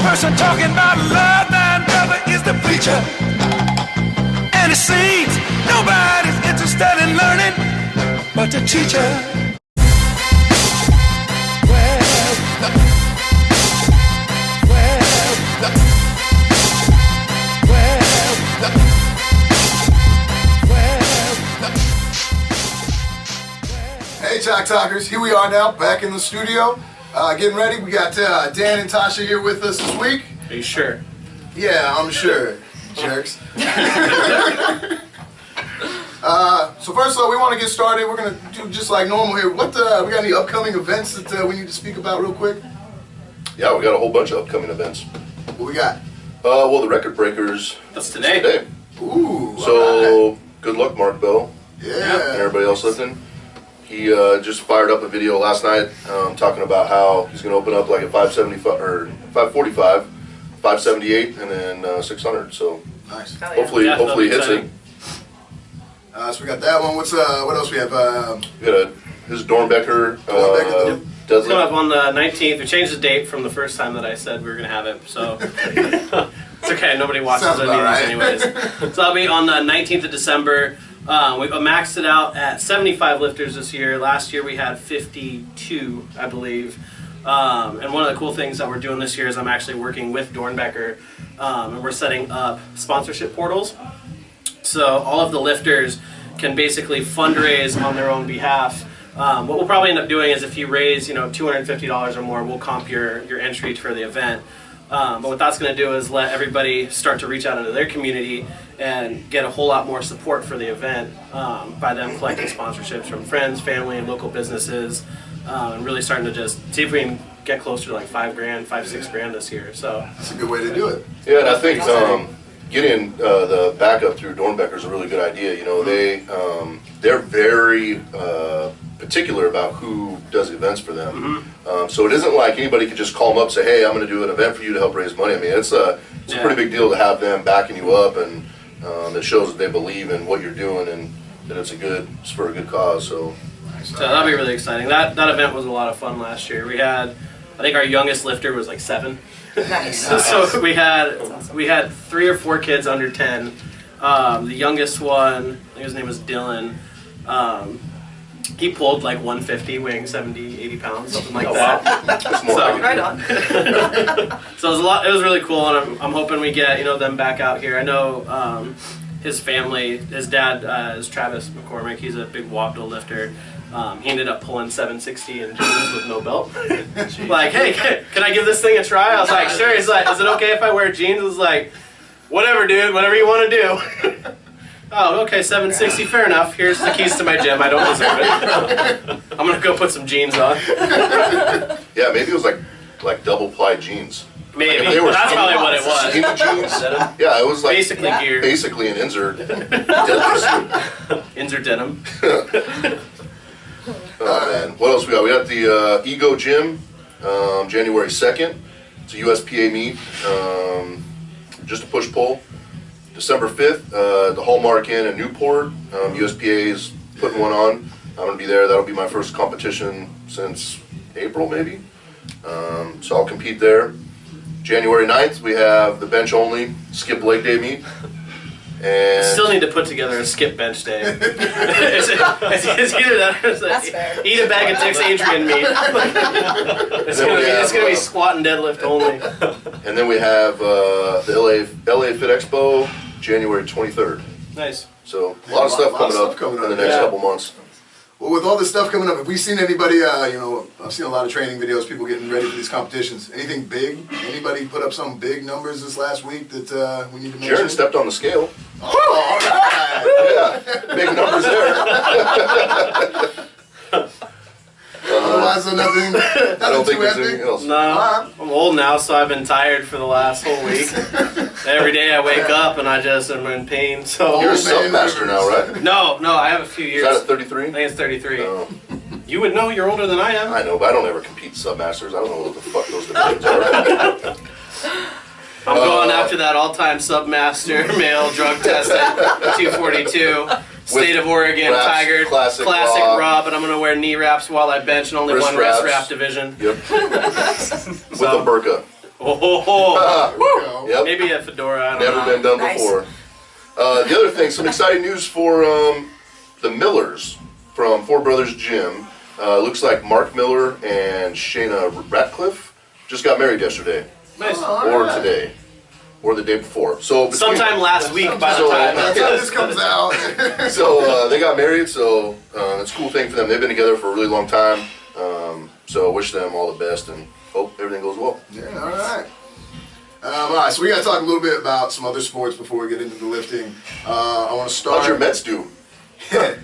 person talking about love, thine brother is the preacher. And it seems nobody's interested in learning but the teacher. Hey Talk Talkers, here we are now, back in the studio, getting ready. We got Dan and Tasha here with us this week. Are you sure? Yeah, I'm sure, jerks. So first of all, we want to get started. We're going to do just like normal here. We got any upcoming events that we need to speak about real quick? Yeah, we got a whole bunch of upcoming events. What we got? Well, the Record Breakers. That's today. Ooh. So, right. Good luck, Mark Bell. Yeah. And everybody else listening. He just fired up a video last night talking about how he's going to open up like at 575 or 545, 578, and then 600. So Nice. hopefully, Yeah, hopefully that'll hits be it. So we got that one. What else we have? We got his Dornbecker. Dornbecker, It's going up on the 19th. We changed the date from the first time that I said we were going to have it, so it's okay. Nobody watches Sounds our about meetings right. anyways. So that'll be on the 19th of December. We maxed it out at 75 lifters this year. Last year we had 52, I believe. And one of the cool things that we're doing this year is I'm actually working with Dornbecker, and we're setting up sponsorship portals. So all of the lifters can basically fundraise on their own behalf. What we'll probably end up doing is if you raise, $250 or more, we'll comp your entry for the event. But what that's going to do is let everybody start to reach out into their community and get a whole lot more support for the event by them collecting sponsorships from friends, family, and local businesses, and really starting to just see if we can get closer to like $5,000, $6,000 this year. So That's a good way to do it. Yeah, and I think getting the backup through Dornbecker is a really good idea. They're very particular about who does events for them. So it isn't like anybody could just call them up and say, hey, I'm going to do an event for you to help raise money. I mean, it's a pretty big deal to have them backing you up, and it shows that they believe in what you're doing and that it's for a good cause. So that'll be really exciting. That event was a lot of fun last year. We had, I think our youngest lifter was like 7. Nice. So we had 3 or 4 kids under 10. The youngest one, I think his name was Dylan. He pulled like 150, weighing 70, 80 pounds, something like that. so, Right on. So it was really cool, and I'm hoping we get them back out here. I know his family, his dad is Travis McCormick. He's a big Wapdo lifter. He ended up pulling 760 in jeans with no belt. Like, hey, can I give this thing a try? I was like, sure. He's like, is it okay if I wear jeans? I was like, whatever, dude, whatever you want to do. Oh, okay, 760, fair enough. Here's the keys to my gym. I don't deserve it. I'm gonna go put some jeans on. yeah, maybe it was like double ply jeans. Maybe. They were That's probably what it was. Skinny jeans. Yeah, it was like Basically gear. Basically an insert. Insert denim. Oh man, what else we got? We got the Ego Gym, January 2nd. It's a USPA meet, just a push-pull. December 5th, the Hallmark Inn in Newport. USPA is putting one on. I'm going to be there. That'll be my first competition since April, maybe. So I'll compete there. January 9th, we have the bench-only skip leg day meet. And Still need to put together a skip bench day. it's either that or it's That's fair. Eat a bag of Dick's Adrian meat. It's gonna be squat and deadlift only. And then we have the LA Fit Expo, January 23rd. Nice. So a lot of stuff coming up in the next couple months. Well, with all this stuff coming up, have we seen anybody, I've seen a lot of training videos, people getting ready for these competitions. Anything big? Anybody put up some big numbers this last week that we need to mention? Sharon stepped on the scale. Oh, all right. Yeah, big numbers there. Otherwise, nothing I don't think too there's epic. anything else. No, I'm old now, so I've been tired for the last whole week. Every day I wake up and I just am in pain. So You're a submaster now, right? No, I have a few years. Is that at 33? I think it's 33. Oh. You would know. You're older than I am. I know, but I don't ever compete submasters. I don't know what the fuck those divisions are. I'm going after that all-time submaster male drug test at 242. State of Oregon, wraps, Tiger, classic raw, but I'm going to wear knee wraps while I bench and only Wrist one wrist wraps. wrap division. Yep. With a burqa. Oh, There we go. Yep. maybe a fedora. I don't Never know. been done Nice. before. The other thing, some exciting news for the Millers from Four Brothers Gym. Looks like Mark Miller and Shayna Ratcliffe just got married yesterday, Nice. or today, or the day before. So between- Sometime last week by the So, time. That's how this comes out. So they got married, so it's a cool thing for them. They've been together for a really long time. So wish them all the best and hope everything goes well. Yeah, all right. All right, so we got to talk a little bit about some other sports before we get into the lifting. I want to start. How'd your Mets do? Yeah,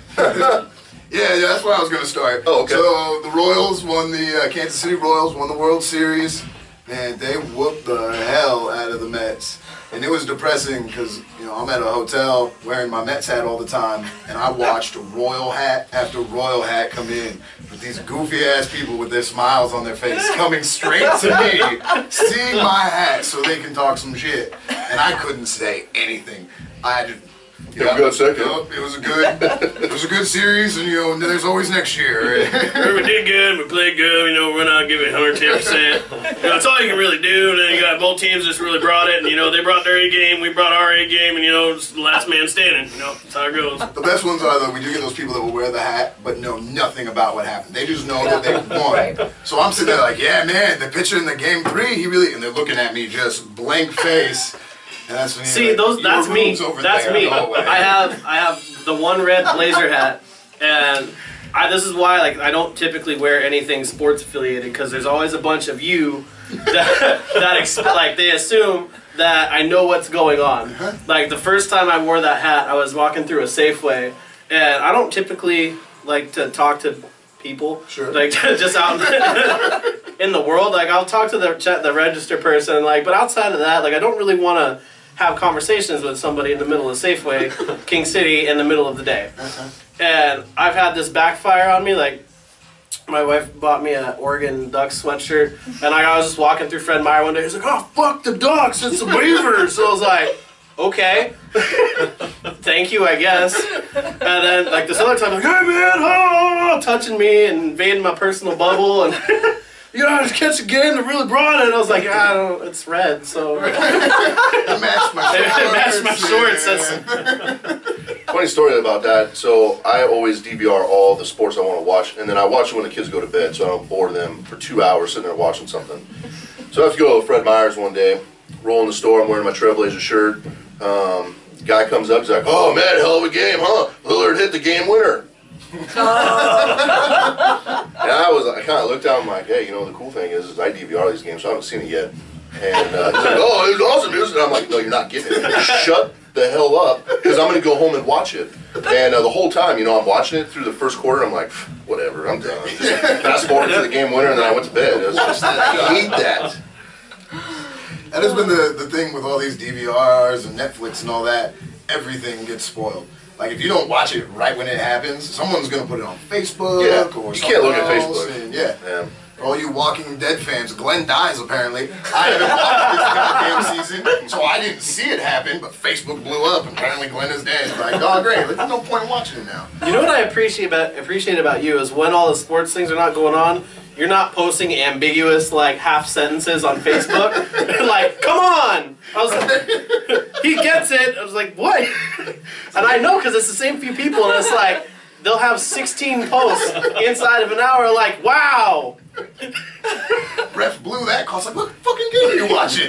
that's where I was going to start. Oh, okay. So the Royals won the Kansas City Royals won the World Series, and they whooped the hell out of the Mets. And it was depressing because I'm at a hotel wearing my Mets hat all the time, and I watched Royal hat after Royal hat come in with these goofy ass people with their smiles on their face coming straight to me, seeing my hat so they can talk some shit, and I couldn't say anything. I had to. Have a good second. It was a good series, and there's always next year. We did good, we played good, we're not giving it 110%. That's all you can really do, and then you got both teams just really brought it, and they brought their A game, we brought our A game, and it's the last man standing, that's how it goes. The best ones are though, we do get those people that will wear the hat but know nothing about what happened. They just know that they won. Right. So I'm sitting there like, yeah man, the pitcher in the game 3, he really, and they're looking at me just blank face. And that's when See, that's me. That's me. I have the one red Blazer hat, and this is why I don't typically wear anything sports affiliated because there's always a bunch of you that they assume that I know what's going on. Like the first time I wore that hat, I was walking through a Safeway, and I don't typically like to talk to people, Sure. just out in the world. I'll talk to the register person, but outside of that, I don't really want to have conversations with somebody in the middle of Safeway, King City, in the middle of the day. And I've had this backfire on me. My wife bought me an Oregon Ducks sweatshirt, and I was just walking through Fred Meyer one day. He's like, "Oh, fuck the Ducks, it's the Beavers." So I was like, okay, thank you, I guess. And then this other time, hey man, touching me and invading my personal bubble, and I just catch a game that really brought it. I was like, it's red, so It matched my shorts. it matched my shorts. Yeah. Funny story about that. So I always DVR all the sports I want to watch, and then I watch it when the kids go to bed, so I don't bore them for 2 hours sitting there watching something. So I have to go to Fred Meyer's one day, roll in the store. I'm wearing my Trailblazer shirt. Guy comes up, he's like, "Oh man, hell of a game, huh? Lillard hit the game winner." And I kind of looked down, I'm like, hey, the cool thing is I DVR these games, so I haven't seen it yet. And he's like, "Oh, it was awesome news." And I'm like, "No, you're not getting it. Shut the hell up, because I'm going to go home and watch it." And the whole time, I'm watching it through the first quarter, I'm like, whatever, I'm done. Just fast forward to the game winner, and then I went to bed. It was just, I hate that. That has been the thing with all these DVRs and Netflix and all that. Everything gets spoiled. If you don't watch it right when it happens, someone's going to put it on Facebook or you can't look at else, Facebook. And for all you Walking Dead fans, Glenn dies apparently. I haven't watched this goddamn season, so I didn't see it happen, but Facebook blew up and apparently Glenn is dead. Like, oh great, there's no point in watching it now. You know what I appreciate about you is when all the sports things are not going on, you're not posting ambiguous half sentences on Facebook. Come on! I was like, he gets it. I was like, what? And I know because it's the same few people, and it's they'll have 16 posts inside of an hour. Wow. Ref blew that call. It's like, what fucking game are you watching?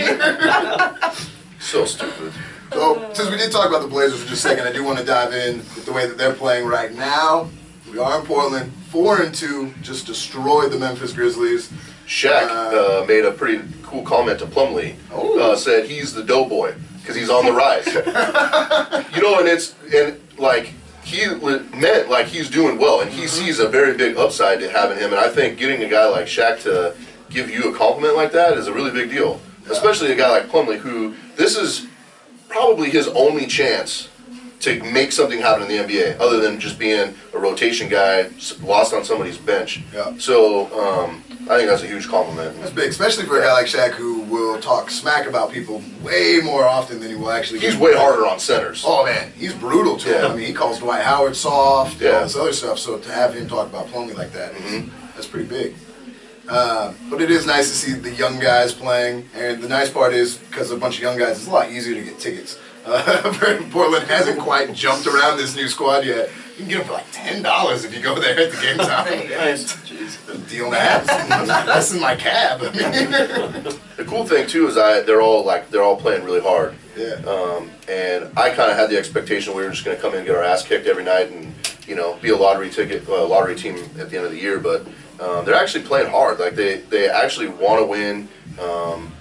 So stupid. So, since we did talk about the Blazers for just a second, I do want to dive in with the way that they're playing right now. We are in Portland, 4-2, just destroyed the Memphis Grizzlies. Shaq made a pretty cool comment to Plumlee. Said he's the doughboy because he's on the rise. He meant he's doing well, and he sees a very big upside to having him. And I think getting a guy like Shaq to give you a compliment like that is a really big deal, especially a guy like Plumlee, who this is probably his only chance to make something happen in the NBA, other than just being a rotation guy lost on somebody's bench. Yeah. So I think that's a huge compliment. That's big, especially for a guy like Shaq who will talk smack about people way more often than he will actually. He's way harder on centers. Oh man, he's brutal too. Yeah. I mean, he calls Dwight Howard soft, and Yeah. all this other stuff. So to have him talk about Plumlee like that, that's pretty big. But it is nice to see the young guys playing, and the nice part is, because a bunch of young guys, it's a lot easier to get tickets. Portland hasn't quite jumped around this new squad yet. You can get them for like $10 if you go there at the game time. Nice. Jeez, deal and a half. That's in my cab. The cool thing too is they're all playing really hard. Yeah. And I kind of had the expectation we were just going to come in and get our ass kicked every night and be a lottery team at the end of the year. But they're actually playing hard. Like they actually want to win.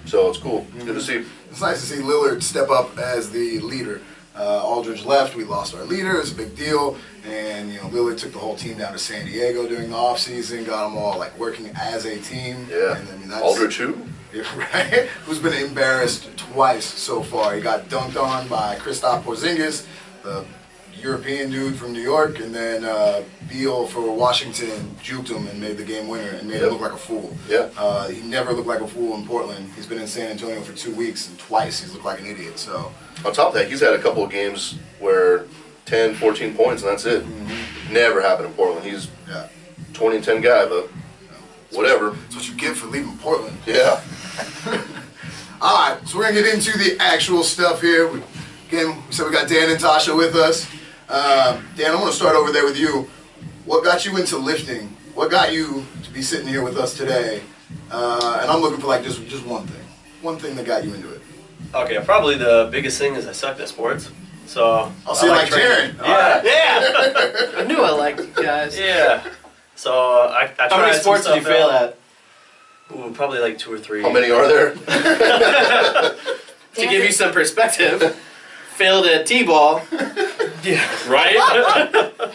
So it's cool. Good to see. It's nice to see Lillard step up as the leader. Aldridge left. We lost our leader. It's a big deal. And Lillard took the whole team down to San Diego during the offseason. Got them all like working as a team. Yeah. And, that's, Aldridge who? Yeah, right. Who's been embarrassed twice so far. He got dunked on by Kristaps Porzingis, the European dude from New York, and then Beal for Washington juked him and made the game winner and made him look like a fool. Yeah. He never looked like a fool in Portland. He's been in San Antonio for 2 weeks, and twice he's looked like an idiot. So On top of that, he's had a couple of games where 10, 14 points, and that's it. Mm-hmm. Never happened in Portland. He's 20 and 10 guy, but whatever. That's what you get for leaving Portland. Yeah. All right, so we're going to get into the actual stuff here. Again, we said we got Dan and Tasha with us. Dan, I want to start over there with you. What got you into lifting? What got you to be sitting here with us today? And I'm looking for like just one thing. One thing that got you into it. Okay, probably the biggest thing is I sucked at sports. So I'll see you like training. Jared. Yeah, yeah, I knew I liked you guys. yeah. So I tried How many some sports did you stuff fail out. at? Ooh, probably like 2 or 3. How many are there? To give you some perspective, failed at T-ball. Yeah. Right?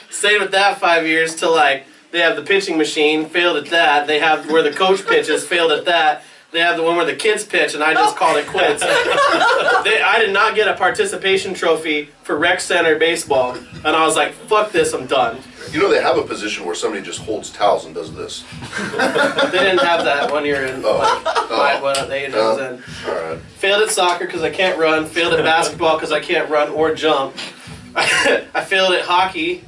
Stayed with that 5 years till they have the pitching machine, failed at that. They have where the coach pitches, failed at that. They have the one where the kids pitch, and I just called it quits. I did not get a participation trophy for rec center baseball, and I was like, fuck this, I'm done. They have a position where somebody just holds towels and does this. They didn't have that 1 year in the age I was in. All right. Failed at soccer because I can't run. Failed at basketball because I can't run or jump. I failed at hockey.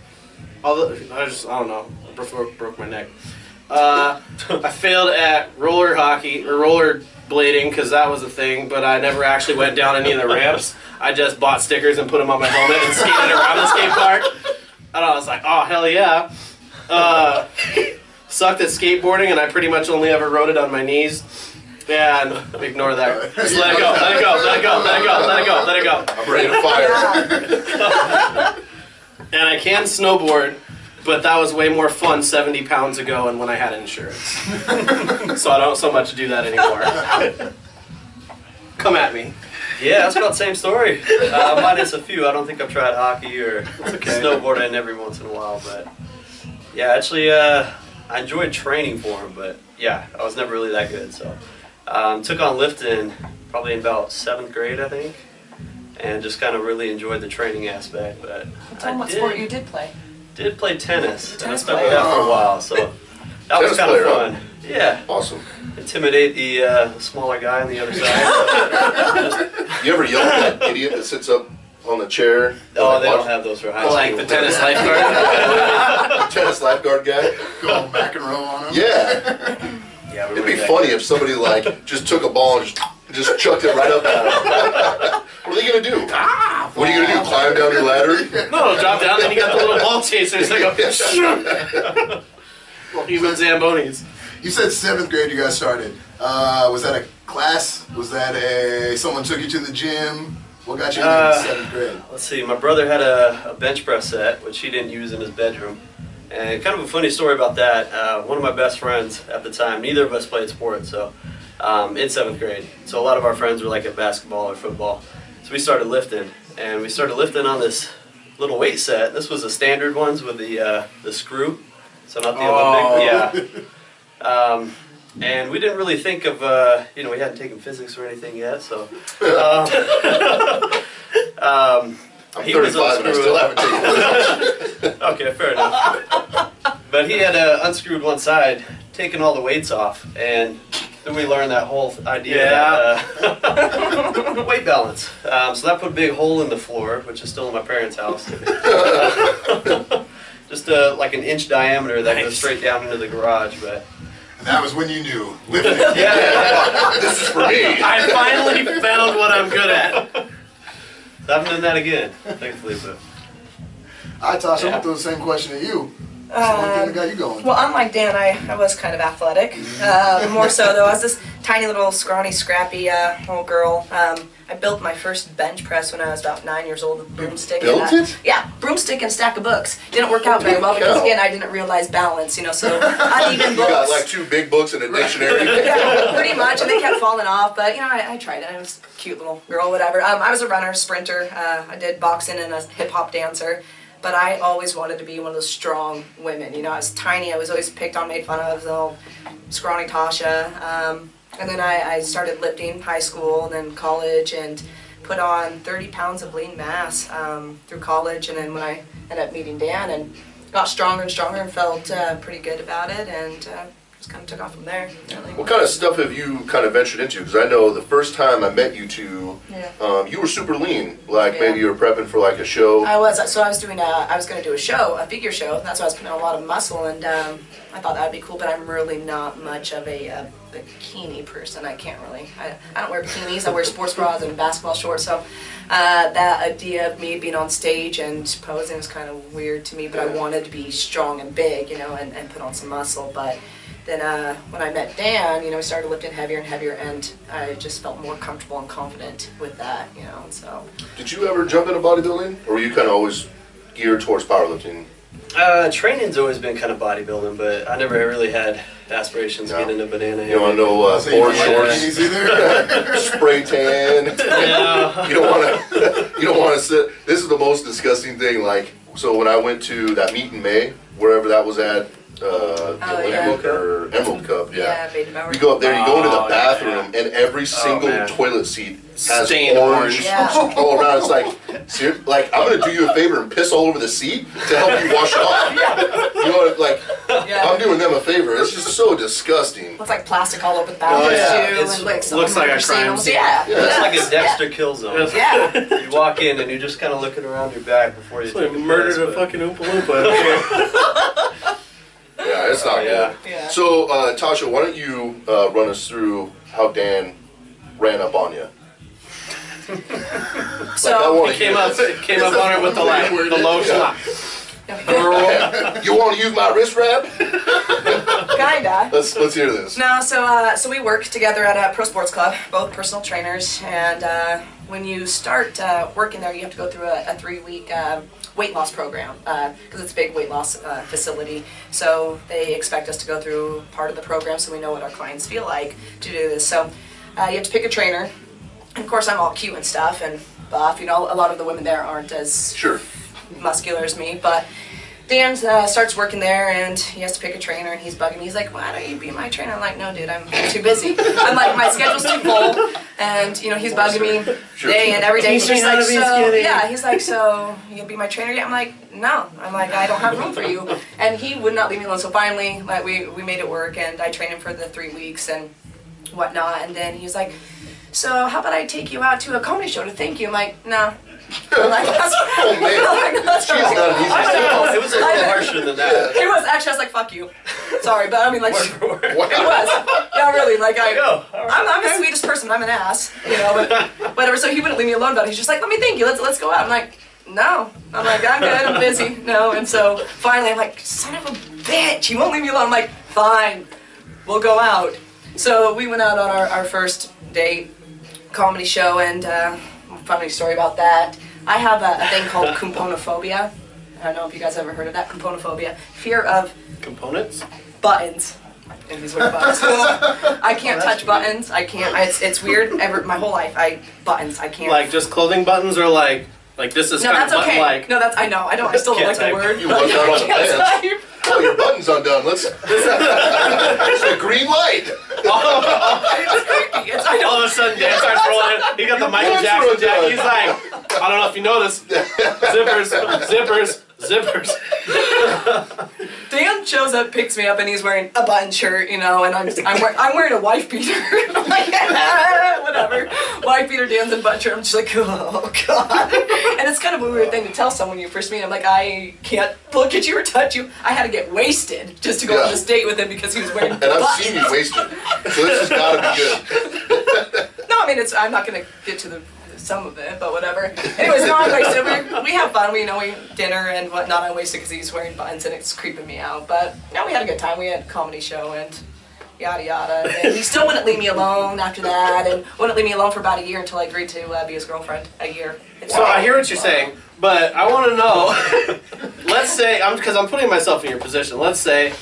Although I don't know. I broke my neck. I failed at roller hockey or roller blading because that was a thing, but I never actually went down any of the ramps. I just bought stickers and put them on my helmet and skated around the skate park. And I was like, oh hell yeah. Sucked at skateboarding, and I pretty much only ever rode it on my knees. And ignore that. Just let it go, let it go, let it go, let it go, let it go, let it go. I'm ready to fire. And I can snowboard, but that was way more fun 70 pounds ago and when I had insurance. So I don't so much do that anymore. Come at me. Yeah, that's about the same story. Minus a few. I don't think I've tried hockey or snowboarding every once in a while, but yeah, actually, I enjoyed training for them, but yeah, I was never really that good. So took on lifting probably in about 7th grade, I think, and just kind of really enjoyed the training aspect. But Tell them what sport you did play. Did play tennis. And I Tennis stuck player. with that for a while, so that was Tennis kind of player, fun. Yeah. Awesome. Intimidate the smaller guy on the other side. You ever yell at that idiot that sits up on the chair? Oh, they don't have those for high school. Like the tennis lifeguard. Tennis lifeguard guy? Go back and roll on him. Yeah. Yeah, we It'd were be that funny good. if somebody just took a ball and just chucked it right up at him. What are they gonna do? What are you gonna do? Climb down your ladder? No, drop down, then you got the little ball chasers that go. Well, human Zambonis. You said 7th grade you guys started. Was that a class? Was that someone took you to the gym? What got you into 7th grade? Let's see, my brother had a bench press set, which he didn't use in his bedroom. And kind of a funny story about that, one of my best friends at the time, neither of us played sports, so in 7th grade. So a lot of our friends were like at basketball or football. So we started lifting, and we started lifting on this little weight set. This was the standard ones with the screw, so not the Olympic. Yeah. And we didn't really think of, we hadn't taken physics or anything yet, so. I'm He was 35 and I still haven't taken physics. Okay, fair enough. But he had unscrewed one side, taken all the weights off, and then we learned that whole idea that weight balance. So that put a big hole in the floor, which is still in my parents' house. Just like an inch diameter that goes straight down into the garage. But And that was when you knew. Lifting. This is for me. I finally found what I'm good at. I haven't done that again, thankfully, but. All right, Tasha, I'm gonna throw the same question at you. What's the one thing that got you going? Well, unlike Dan, I was kind of athletic. More so, though. I was this tiny little scrawny, scrappy little girl. I built my first bench press when I was about 9 years old with a broomstick. Built and, it? Yeah, broomstick and stack of books. Didn't work out very well because, again, I didn't realize balance, so uneven You books. got like 2 big books and a dictionary. Yeah, pretty much, and they kept falling off, but, I tried it. I was a cute little girl, whatever. I was a runner, sprinter. I did boxing and a hip-hop dancer. But I always wanted to be one of those strong women. I was tiny. I was always picked on, made fun of, little scrawny Tasha. And then I started lifting high school and then college and put on 30 pounds of lean mass through college. And then when I ended up meeting Dan and got stronger and stronger and felt pretty good about it and just kind of took off from there. What kind of stuff have you kind of ventured into? Because I know the first time I met you two, you were super lean. Like maybe you were prepping for like a show. I was. So I was doing I was going to do a show, a figure show. That's why I was putting on a lot of muscle, and I thought that would be cool. But I'm really not much of a bikini person. I can't really. I don't wear bikinis. I wear sports bras and basketball shorts. So that idea of me being on stage and posing was kind of weird to me. But I wanted to be strong and big, and put on some muscle. But then when I met Dan, we started lifting heavier and heavier, and I just felt more comfortable and confident with that, and so. Did you ever jump into bodybuilding? Or were you kind of always geared towards powerlifting? Training's always been kind of bodybuilding, but I never really had aspirations to get into banana You don't hammock. know So you board don't like shorts, bikinis either? spray tan. Yeah. You don't want to sit. This is the most disgusting thing. Like, so when I went to that meet in May, wherever that was at, yeah. or Emerald Cup, Yeah, Beta Bauer. You go up there, you go into the Oh, bathroom, and every single man. toilet seat has Stained orange Yeah. all around. It's like, I'm gonna do you a favor and piss all over the seat to help you wash it off. You know what? Like, Yeah. I'm doing them a favor. It's just so disgusting. It's like plastic all over the bathrooms yeah. too, It's- and like looks like a crime scene. Yeah, It's like a Dexter kill zone. Yeah. You walk in and you're just kind of looking around your back before you It's like take a murdered piss, a but- fucking Oompa Loompa. Yeah, it's not Yeah. good. Yeah. So, Tasha, why don't you run us through how Dan ran up on you? I So want to Came up on her with the low Yeah. schlock. You want to use my wrist wrap? kinda. Let's hear this. No, so we work together at a pro sports club, both personal trainers, and when you start working there, you have to go through a 3-week weight loss program because it's a big weight loss facility. So they expect us to go through part of the program so we know what our clients feel like to do this. So you have to pick a trainer. And of course, I'm all cute and stuff and buff. A lot of the women there aren't as Sure. muscular as me, but Dan starts working there and he has to pick a trainer and he's bugging me. He's like, why don't you be my trainer? I'm like, no, dude, I'm too busy. I'm like, my schedule's too full. And, he's bugging me Sure. day and every day. He's Teach me just how like, to be so, skinny. yeah, he's like, so you gonna be my trainer yet? I'm like, no. I'm like, I don't have room for you. And he would not leave me alone. So finally, like, we made it work and I trained him for the 3 weeks and whatnot. And then he's like, so how about I take you out to a comedy show to thank you? I'm like, no. I'm like, that's, Oh, man. I'm like, that's She's not an easy I know. It was a little harsher than that. It was actually, I was like, fuck you. Sorry, but I mean, like, Word for word. it was. Yeah, really. Like, Go. All right. I'm the sweetest person. I'm an ass, but whatever. So he wouldn't leave me alone about it. He's just like, let me thank you. Let's go out. I'm like, no. I'm like, I'm good. I'm busy. No. And so finally, I'm like, son of a bitch. He won't leave me alone. I'm like, fine. We'll go out. So we went out on our first date, comedy show, and funny story about that. I have a thing called componophobia. I don't know if you guys ever heard of that. Componophobia. Fear of Components? buttons. And these were buttons. I can't touch buttons. I can't. It's weird. My whole life, buttons. I can't. Like just clothing buttons or like this is no, kind that's of okay. like. No, I know. I still don't like Can't the type. word. You lucked out on the Can't pants. type. Oh, your button's undone. It's a green light. It's creepy. I All know. of a sudden, Dan starts rolling. He got the Michael pants Jackson were jacket. undone. He's like, I don't know if you noticed, zippers. Dan Dan shows up, picks me up, and he's wearing a button shirt, and I'm wearing a wife beater. I'm like, whatever. Wife beater, Dan's in button shirt. I'm just like, oh god. And it's kind of a weird thing to tell someone you first meet. I'm like, I can't look at you or touch you. I had to get wasted just to go on this date with him because he was wearing buttons. And I've seen you wasted, so this has got to be good. No, I mean, I'm not gonna get to some of it, but whatever. Anyways, no, I'm wasted. We have fun. We dinner and whatnot. I'm wasted because he's wearing buttons and it's creeping me out. But no, we had a good time. We had a comedy show and yada yada. And he still wouldn't leave me alone after that, and wouldn't leave me alone for about a year until I agreed to be his girlfriend. A year. So I hear what you're saying, but I want to know. Let's say because I'm putting myself in your position. Let's say,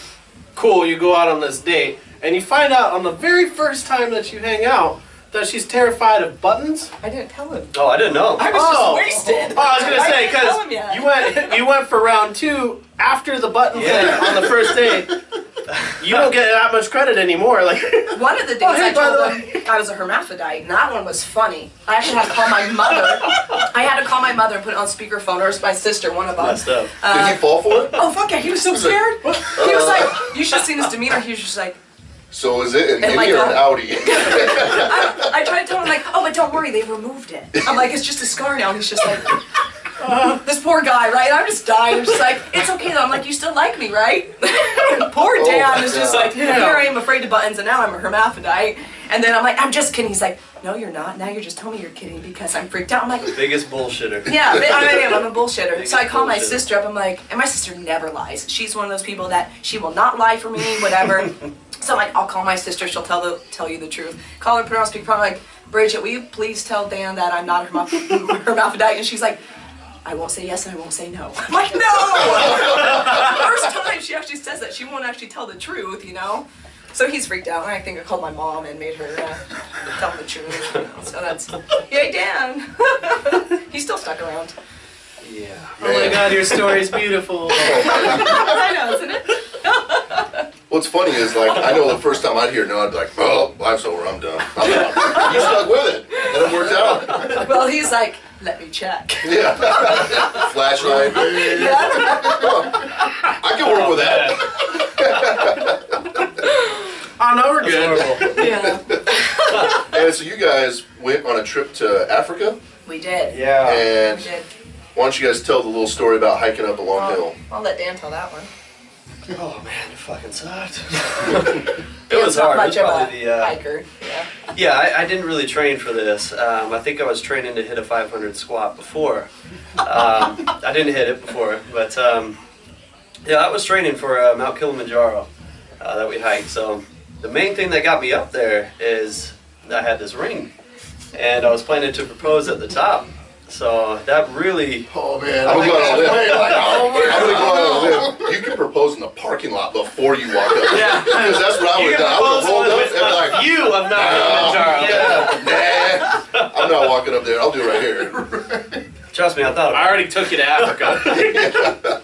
cool, you go out on this date and you find out on the very first time that you hang out that she's terrified of buttons. I didn't tell him. Oh, I didn't know. I was just wasted. Oh, I was gonna say didn't tell him yet. because you went for round 2 after the button thing on the first date. You don't get that much credit anymore. Like one of the days I told him I was a hermaphrodite, and that one was funny. I actually had to call my mother. I had to call my mother and put it on speakerphone, or it was my sister, one of them. Messed up. Did he fall for it? Oh fuck yeah, he was so scared. He was like, you should have seen his demeanor. He was just like. So is it an And Indy or an Audi? I tried to tell him, like, oh, but don't worry, they removed it. I'm like, it's just a scar now. And he's just like, this poor guy, right? I'm just dying. I'm just like, it's okay though. I'm like, you still like me, right? Poor Dan is just like, here I am afraid of buttons, and now I'm a hermaphrodite. And then I'm like, I'm just kidding. He's like, no, you're not. Now you're just telling me you're kidding because I'm freaked out. I'm like, Biggest bullshitter. yeah, I'm a bullshitter. So I call my sister up. I'm like, and my sister never lies. She's one of those people that she will not lie for me, whatever. So I'm like, I'll call my sister. She'll tell you the truth. Call her, put her on speakerphone. I'm like, Bridget, will you please tell Dan that I'm not a hermaphrodite? And she's like, I won't say yes and I won't say no. I'm like, no! First time she actually says that. She won't actually tell the truth, So he's freaked out, and I think I called my mom and made her tell him the truth. So that's, yay, Dan! He's still stuck around. Yeah. oh my god, your story's beautiful. I know, isn't it? What's funny is, like, I know the first time I'd hear no, I'd be like, oh, life's over, I'm done. I'm out. You stuck with it, and it worked out. Well, he's like, let me check. Yeah. Flashlight. Yeah. I can work with that. Oh no, we're good. Yeah. And so you guys went on a trip to Africa, We did. Yeah. and We did. why don't you guys tell the little story about hiking up a long hill? I'll let Dan tell that one. Oh man, it fucking sucked. It Dan's was not hard. It much was of probably a the. hiker. Yeah. Yeah, I didn't really train for this. I think I was training to hit a 500 squat before. I didn't hit it before, but yeah, I was training for Mount Kilimanjaro that we hiked. So the main thing that got me up there is I had this ring, and I was planning to propose at the top. So that really. Oh man, I'm I gonna go out on a limb. oh my I'm gonna go out on a God. limb. You can propose in the parking lot before you walk up. Yeah. Because that's what I You would have can done. I would propose have rolled up with and like, a view of Mount Kilimanjaro. yeah, nah, I'm not walking up there. I'll do it right here. Trust me, I thought. I already took you to Africa.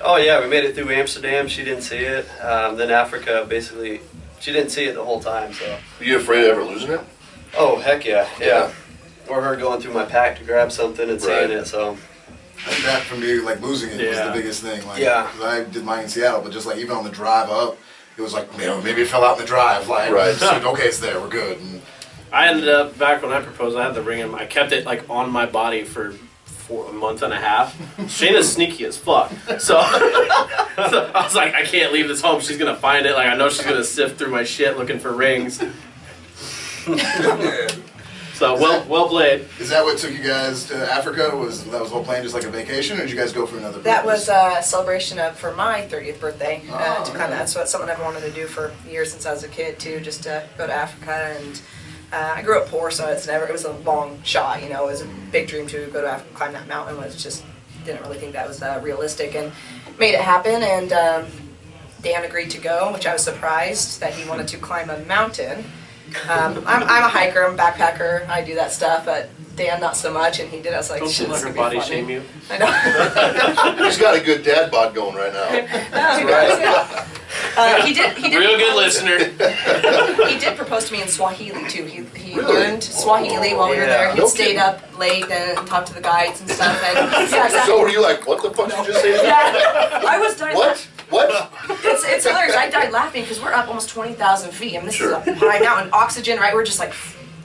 Oh yeah, we made it through Amsterdam. She didn't see it. Then Africa, basically, she didn't see it the whole time. So. Are you afraid of ever losing it? Oh heck yeah, yeah. Or her going through my pack to grab something and seeing it. So. I think that for me, like losing it was Yeah. the biggest thing. Like, Yeah. 'cause I did mine in Seattle, but just like even on the drive up, it was like, maybe it fell out in the drive. Like, Right. so, okay, it's there, we're good. And I ended up back when I proposed. I had the ring in. I kept it like on my body for a month and a half. Shayna's sneaky as fuck. So I was like, I can't leave this home. She's gonna find it. Like I know she's gonna sift through my shit looking for rings. So well played. is that what took you guys to Africa? Was that was the whole plan, just like a vacation, or did you guys go for another? That purpose? was a celebration for my 30th birthday. Oh, To kind of that's something I've wanted to do for years since I was a kid too, just to go to Africa. And I grew up poor, so it was a long shot. It was a big dream to go to Africa, climb that mountain. Was just didn't really think that was realistic, and made it happen. And Dan agreed to go, which I was surprised that he wanted to climb a mountain. I'm a hiker, I'm a backpacker, I do that stuff, but Dan not so much, and he did. I was like, Don't shit, let this her is gonna be body funny. shame you. I know. He's got a good dad bod going right now. No, he does, yeah. He did. Real good propose- listener. He did propose to me in Swahili too. He Really? learned Swahili while we were there. He No stayed kidding. up late and talked to the guides and stuff. And yeah, exactly. So were you like, what the fuck did you just say? Yeah, I was dying. What? What? It's hilarious. I died laughing because we're up almost 20,000 feet. I mean, this Sure. is a high mountain. Oxygen, right? We're just like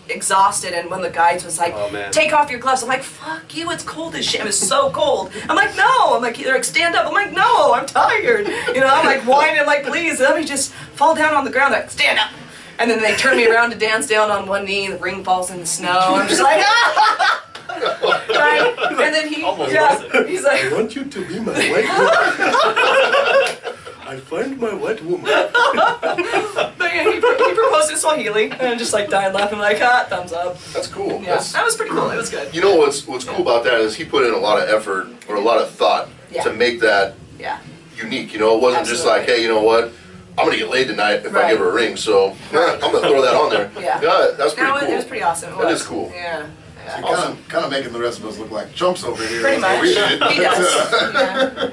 exhausted. And one of the guides was like, Oh, man. take off your gloves. I'm like, fuck you, it's cold as shit. It was so cold. I'm like, no. I'm like, they're like, stand up. I'm like, no, I'm tired. You know, I'm like whining. I'm like, please, let me just fall down on the ground. They're like, stand up. And then they turn me around to dance down on one knee. The ring falls in the snow. I'm just like, ah! Right? And then Almost lost it. he's like, I want you to be my white woman. I find my white woman. but yeah, he proposed in Swahili, and I just like died laughing, like, thumbs up. That's cool. Yeah, That's, that was pretty cool. It was good. you know what's cool about that is he put in a lot of effort or a lot of thought Yeah. to make that Yeah. unique. You know, it wasn't just like, Absolutely. hey, you know what? I'm gonna get laid tonight if I Right. give her a ring, so I'm gonna throw that on there. Yeah. That's pretty No, cool. it was pretty awesome. It That was. is cool. Yeah. Kind of making the rest of us look like chumps over here. Pretty much. We He did. does.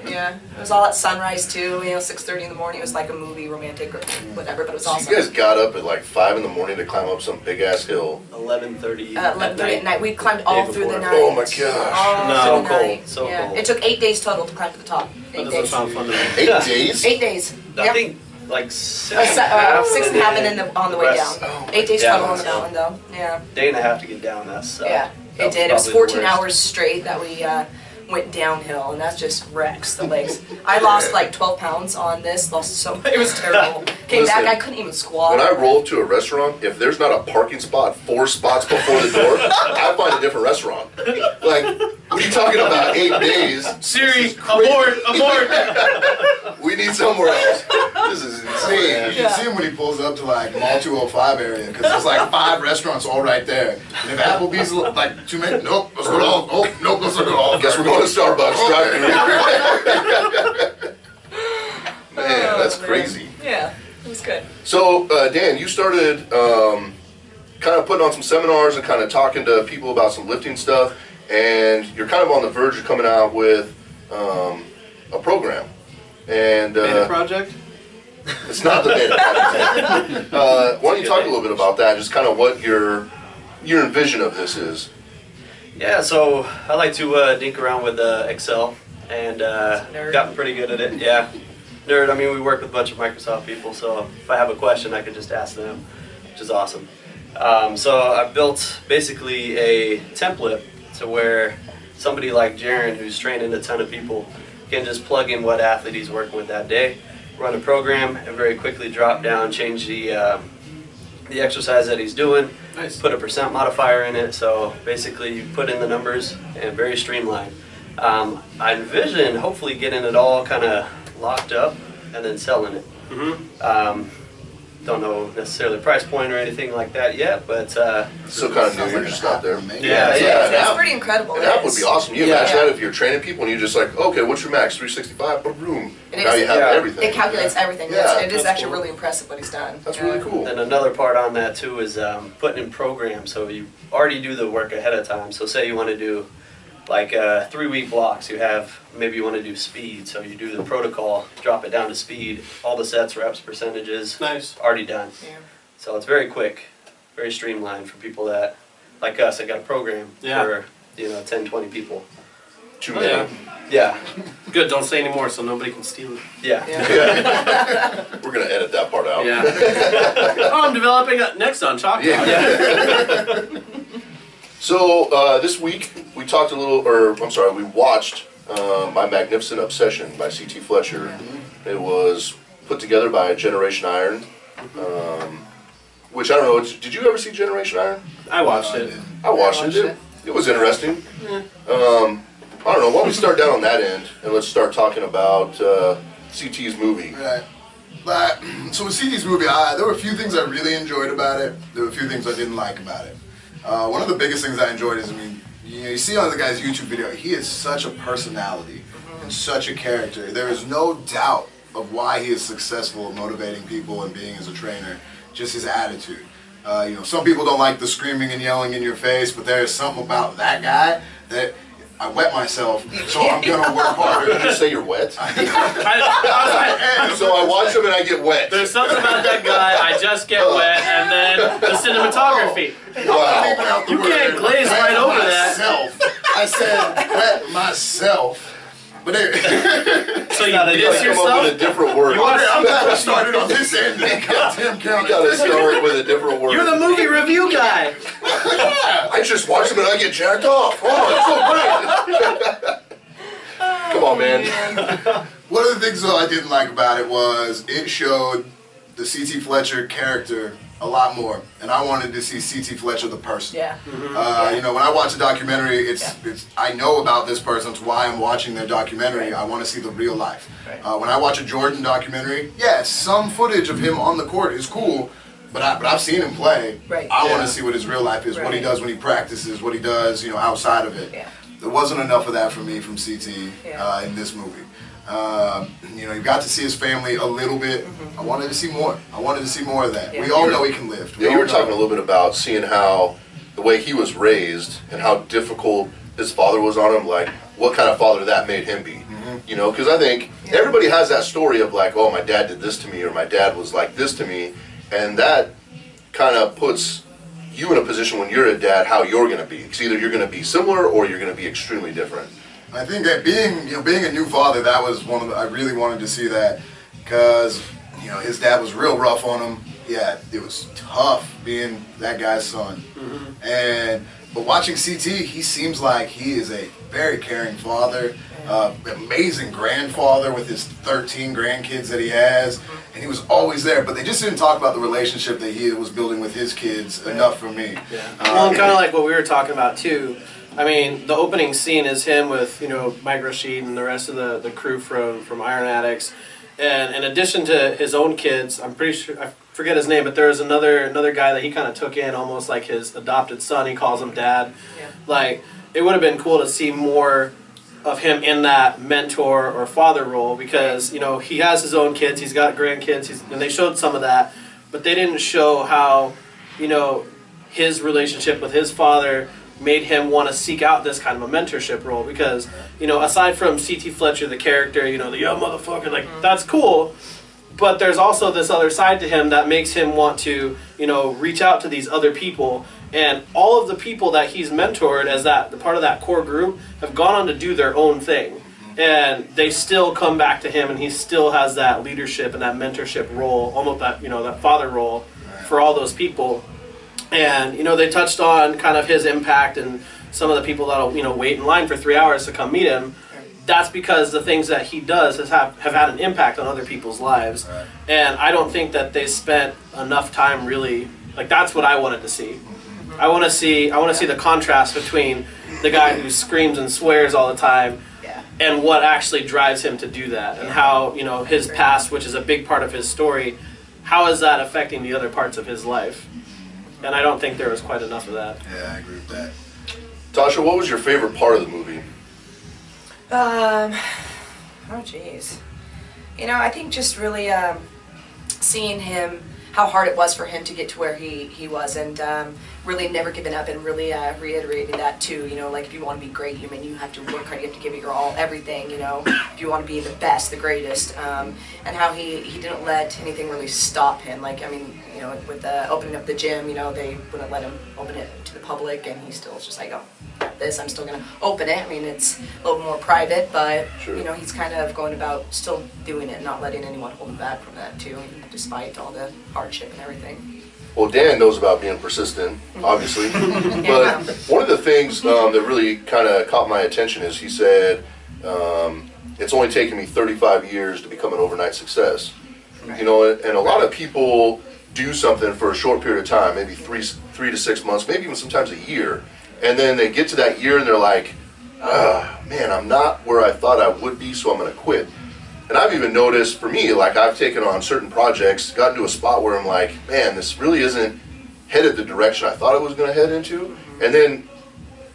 Yeah. It was all at sunrise too. 6:30 in the morning. It was like a movie, romantic or whatever, but it was So awesome. you guys got up at like 5 in the morning to climb up some big ass hill. 11:30 11:30 at night. We climbed all Day through the before. night. Oh my gosh. All No. through the So cold, night. so yeah. cold. It took 8 days total to climb to the top. That 8 doesn't days. sound fun to me. 8 days? 8 days. I Yep. think like 6 and a half. 6 and a half and then on the way down. Oh my 8 days Yeah. total on the mountain though. Yeah. Day and a half to get down. That's Yeah. that It did. It was probably the 14 worst. hours straight that we went downhill, and that's just wrecks the legs. I lost like 12 pounds on this. Lost so it was terrible. Came Listen, back, I couldn't even squat. When I roll to a restaurant, if there's not a parking spot 4 spots before the door, I find a different restaurant. Like, what are you talking about? 8 days? Siri, abort, abort. We need somewhere else. This is insane. You should see him when he pulls up to like Mall 205 area because there's like 5 restaurants all right there. And if Applebee's like 2 minutes, nope, let's go to all. Oh, nope, let's go to all. Guess we're going to Starbucks. Drive through. Man, that's Oh, man. crazy. Yeah, it was good. So, Dan, you started kind of putting on some seminars and kind of talking to people about some lifting stuff, and you're kind of on the verge of coming out with a program. And Beta project? it's not the beta project. Why don't you talk a little bit about that, just kind of what your vision of this is? Yeah, so I like to dink around with Excel and Nerd. gotten pretty good at it. Yeah, nerd. I mean, we work with a bunch of Microsoft people, so if I have a question, I can just ask them, which is awesome. So I built basically a template to where somebody like Jaron, who's training a ton of people, can just plug in what athlete he's working with that day, run a program, and very quickly drop down, change the exercise that he's doing, Nice. put a percent modifier in it. So basically, you put in the numbers and very streamlined. I envision hopefully getting it all kind of locked up and then selling it. Don't know necessarily price point or anything like that yet, but Still kind of new, you're just not there. Yeah, It's pretty incredible. And It that would is. be awesome. You Yeah. imagine that if you're training people and you're just like, okay, what's your max? 365, but boom. It Now is. you have Yeah. everything. It calculates everything. Yeah, It is that's actually cool. really impressive what he's done. That's Yeah. really cool. then another part on that too is putting in programs. So you already do the work ahead of time. So say you want to do like 3-week blocks. Maybe you want to do speed. So you do the protocol, drop it down to speed, all the sets, reps, percentages, Nice. already done. Yeah. So it's very quick, very streamlined for people that, like us, I got a program Yeah. for 10, 20 people. Too Oh, many. yeah. Yeah, Good, don't say any more so nobody can steal it. yeah. Yeah. We're going to edit that part out. Yeah. Oh, I'm developing next on Chalk Talk. Yeah. So this week we talked we watched My Magnificent Obsession by CT Fletcher. It was put together by Generation Iron, which I don't know, did you ever see Generation Iron? I watched it. I watched it. It was interesting. I don't know, why don't we start down on that end and let's start talking about CT's movie. Right. But, so with CT's movie, there were a few things I really enjoyed about it. There were a few things I didn't like about it. One of the biggest things I enjoyed is, you see on the guy's YouTube video, he is such a personality and such a character. There is no doubt of why he is successful at motivating people and being as a trainer. Just his attitude. Some people don't like the screaming and yelling in your face, but there is something about that guy that I wet myself, so I'm gonna work harder. Did you say you're wet? I was like, So I watch him and I get wet. there's something about that guy, I just get wet, and then the cinematography. Wow. You can't glaze right over that. Myself. I said wet myself. But anyway, So you not a diss good Come up with a yourself? different word. I'm glad we started on this end. Goddamn You count. gotta start with a different word. You're the movie review guy. I just watched them and I get jacked off. Oh, it's so great. Come on, man. One of the things though I didn't like about it was it showed the CT Fletcher character a lot more, and I wanted to see CT Fletcher the person. Yeah. You know, when I watch a documentary, it's I know about this person. It's why I'm watching their documentary. I want to see the real life. Right. When I watch a Jordan documentary, yes, some footage of him on the court is cool, but I've seen him play. Right. I want to see what his real life is, what he Right. does when he practices, what he does, you know, outside of it. Yeah. There wasn't enough of that for me from CT Yeah. in this movie. You know, you got to see his family a little bit. I wanted to see more. I wanted to see more of that. Yeah. We all know he can lift. We Yeah, you all were know. talking a little bit about seeing how the way he was raised and how difficult his father was on him, like what kind of father that made him be. You know, because I think everybody has that story of like, oh, my dad did this to me, or my dad was like this to me, and that kind of puts you in a position when you're a dad how you're going to be. It's either you're going to be similar or you're going to be extremely different. I think that being a new father, that was one of the, I really wanted to see that, because you know his dad was real rough on him. Yeah, it was tough being that guy's son. But watching CT, he seems like he is a very caring father, amazing grandfather with his 13 grandkids that he has, and he was always there. But they just didn't talk about the relationship that he was building with his kids enough for me. Well, and kind of like what we were talking about too. I mean, the opening scene is him with, you know, Mike Rashid and the rest of the crew from Iron Addicts. And in addition to his own kids, I'm pretty sure, I forget his name, but there was another guy that he kind of took in almost like his adopted son. He calls him dad. Yeah. Like, it would have been cool to see more of him in that mentor or father role, because, you know, he has his own kids, he's got grandkids, and they showed some of that, but they didn't show how, you know, his relationship with his father made him want to seek out this kind of a mentorship role, because, you know, aside from CT Fletcher, the character, you know, the yo motherfucker, like, that's cool, but there's also this other side to him that makes him want to, you know, reach out to these other people, and all of the people that he's mentored as that, the part of that core group, have gone on to do their own thing, and they still come back to him, and he still has that leadership and that mentorship role, almost that, you know, that father role for all those people. And, you know, they touched on kind of his impact and some of the people that'll, you know, wait in line for 3 hours to come meet him. That's because the things that he does have had an impact on other people's lives. Right. And I don't think that they spent enough time really, like, that's what I wanted to see. I want to see the contrast between the guy who screams and swears all the time and what actually drives him to do that, and how, you know, his past, which is a big part of his story, how is that affecting the other parts of his life? And I don't think there was quite enough of that. Yeah, I agree with that. Tasha, what was your favorite part of the movie? Oh jeez. You know, I think just really seeing him, how hard it was for him to get to where he was, and really never giving up, and really reiterating that too. You know, like, if you want to be great, I mean, you have to work hard, you have to give it your all, everything, you know, if you want to be the best, the greatest, and how he didn't let anything really stop him. Like, I mean, you know, with opening up the gym, you know, they wouldn't let him open it to the public, and he still was just like, oh, this, I'm still going to open it. I mean, it's a little more private, but, Sure. you know, he's kind of going about still doing it, not letting anyone hold him back from that too, despite all the hardship and everything. Well, Dan knows about being persistent, obviously. But one of the things that really kind of caught my attention is he said, it's only taken me 35 years to become an overnight success. You know, and a lot of people do something for a short period of time, maybe three to 6 months, maybe even sometimes a year. And then they get to that year and they're like, man, I'm not where I thought I would be, so I'm going to quit. And I've even noticed, for me, like, I've taken on certain projects, gotten to a spot where I'm like, man, this really isn't headed the direction I thought it was going to head into. And then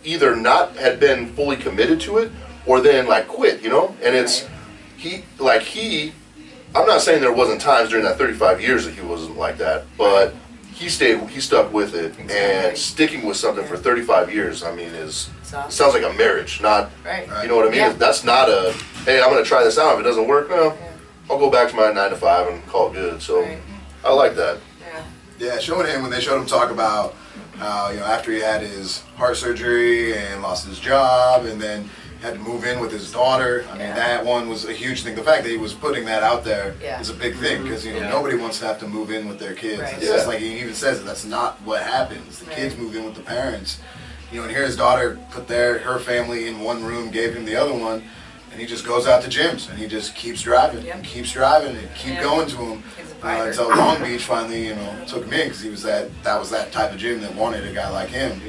either not had been fully committed to it, or then, like, quit, you know? And it's, I'm not saying there wasn't times during that 35 years that he wasn't like that, but he stuck with it. Exactly. And sticking with something for 35 years, I mean, Awesome. sounds like a marriage, not, Right. you know what I mean? Yeah. That's not a, hey, I'm going to try this out. If it doesn't work, well, I'll go back to my 9 to 5 and call it good. So Right. I like that. Yeah, showing him, when they showed him talk about how, you know, after he had his heart surgery and lost his job, and then had to move in with his daughter. I mean, that one was a huge thing. The fact that he was putting that out there is a big thing because nobody wants to have to move in with their kids. Right. It's just like he even says it, that's not what happens. The kids move in with the parents. And here his daughter put her family in one room, gave him the other one, and he just goes out to gyms and he just keeps driving, and keep going to him until Long Beach finally, took him in because he was that was that type of gym that wanted a guy like him.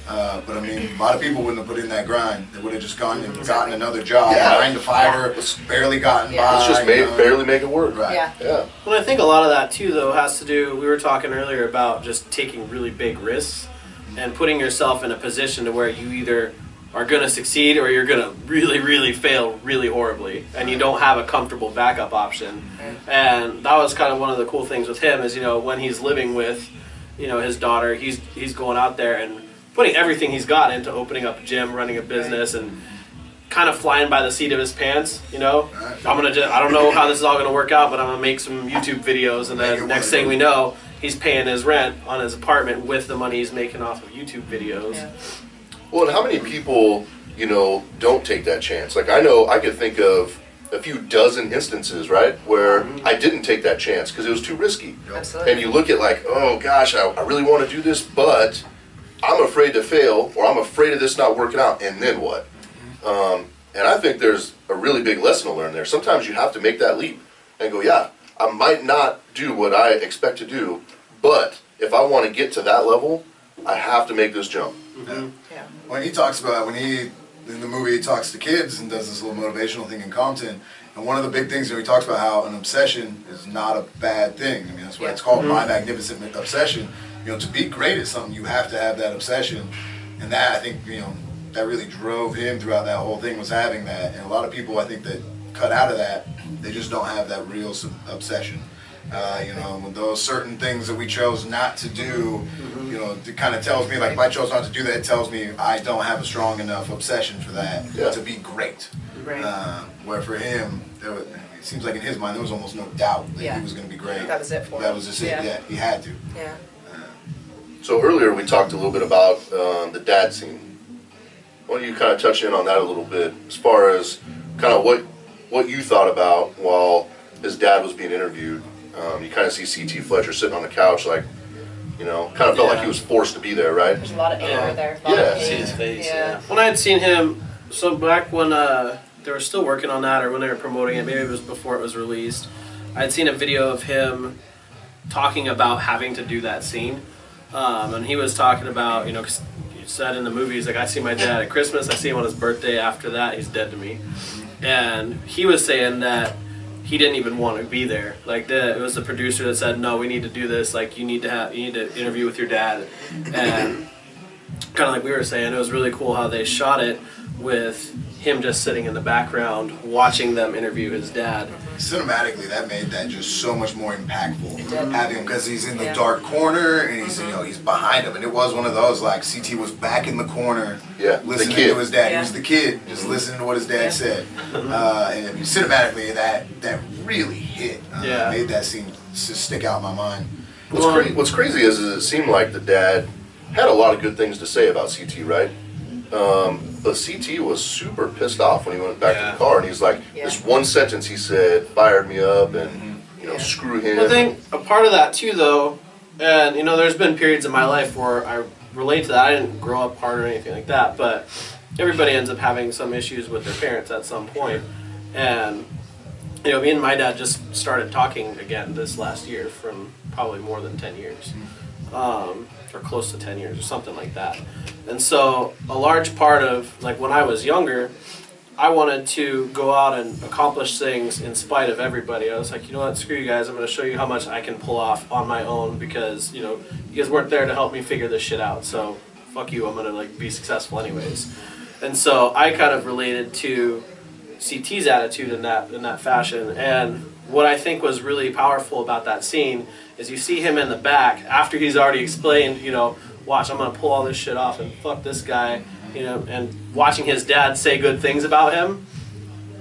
But I mean, a lot of people wouldn't have put in that grind. They would have just gone and gotten another job, 9 to 5, barely gotten by. Let's just barely make it work. Right. Yeah. Well, I think a lot of that too, though, has to do. We were talking earlier about just taking really big risks and putting yourself in a position to where you either are going to succeed or you're going to really, really fail really horribly, and you don't have a comfortable backup option. And that was kind of one of the cool things with him is, when he's living with, his daughter, he's going out there and putting everything he's got into opening up a gym, running a business, and kind of flying by the seat of his pants. I don't know how this is all going to work out, but I'm going to make some YouTube videos, and then next thing we know, he's paying his rent on his apartment with the money he's making off of YouTube videos. Yeah. Well, and how many people, don't take that chance? Like, I know I could think of a few dozen instances, right, where I didn't take that chance because it was too risky. Absolutely. And you look at like, oh gosh, I really want to do this, but I'm afraid to fail, or I'm afraid of this not working out, and then what? And I think there's a really big lesson to learn there. Sometimes you have to make that leap and go, yeah, I might not do what I expect to do, but if I want to get to that level, I have to make this jump. Yeah. When he talks about, in the movie he talks to kids and does this little motivational thing in Compton, and one of the big things he talks about how an obsession is not a bad thing. I mean, that's why it's called My Magnificent Obsession. To be great at something, you have to have that obsession. And that, I think, that really drove him throughout that whole thing, was having that. And a lot of people, I think, that cut out of that, they just don't have that real obsession. With those certain things that we chose not to do, it kind of tells me, like, if I chose not to do that, it tells me I don't have a strong enough obsession for that to be great. Right. Where for him, it seems like in his mind, there was almost no doubt that he was going to be great. That was it for him. That was just it, he had to. Yeah. So earlier we talked a little bit about the dad scene. Why don't you kind of touch in on that a little bit, as far as kind of what you thought about while his dad was being interviewed? You kind of see CT Fletcher sitting on the couch, like, kind of felt like he was forced to be there, right? There's a lot of anger there. See his face. Yeah. When I had seen him, so back when they were still working on that, or when they were promoting it, maybe it was before it was released, I had seen a video of him talking about having to do that scene. And he was talking about, cause you said in the movie, he's like, I see my dad at Christmas, I see him on his birthday, after that, he's dead to me. And he was saying that he didn't even want to be there. Like, it was the producer that said, no, we need to do this, like, you need to interview with your dad. And kind of like we were saying, it was really cool how they shot it with him just sitting in the background watching them interview his dad. Cinematically, that made that just so much more impactful. Having him, because he's in the dark corner and he's behind him, and it was one of those, like, CT was back in the corner, listening to his dad. He was the kid, just listening to what his dad said. And cinematically, that really hit. Made that scene just stick out in my mind. What's crazy is it seemed like the dad had a lot of good things to say about CT, right? But CT was super pissed off when he went back to the car, and he's like, this one sentence he said fired me up, and screw him. I think a part of that too, though, and there's been periods in my life where I relate to that. I didn't grow up hard or anything like that, but everybody ends up having some issues with their parents at some point. And me and my dad just started talking again this last year, from probably more than 10 years. Or close to 10 years or something like that. And so a large part of, like, when I was younger, I wanted to go out and accomplish things in spite of everybody. I was like, you know what, screw you guys, I'm going to show you how much I can pull off on my own, because, you guys weren't there to help me figure this shit out, so fuck you, I'm going to, like, be successful anyways. And so I kind of related to CT's attitude in that fashion. And what I think was really powerful about that scene is you see him in the back after he's already explained, watch, I'm going to pull all this shit off and fuck this guy, and watching his dad say good things about him,